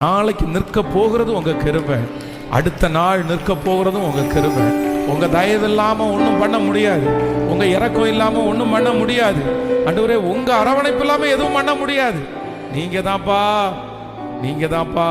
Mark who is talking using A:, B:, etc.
A: நாளைக்கு நிற்க போகிறது உங்க கிருபை, அடுத்த நாள் நிற்க போகிறதும் உங்க கிருபை. உங்க தயவு இல்லாம ஒன்றும் பண்ண முடியாது, உங்க இரக்கம் இல்லாம ஒன்றும் பண்ண முடியாது ஆண்டவரே. உங்க அரவணைப்பு இல்லாம எதுவும் பண்ண முடியாது. நீங்க தான்ப்பா, நீங்க தான்ப்பா.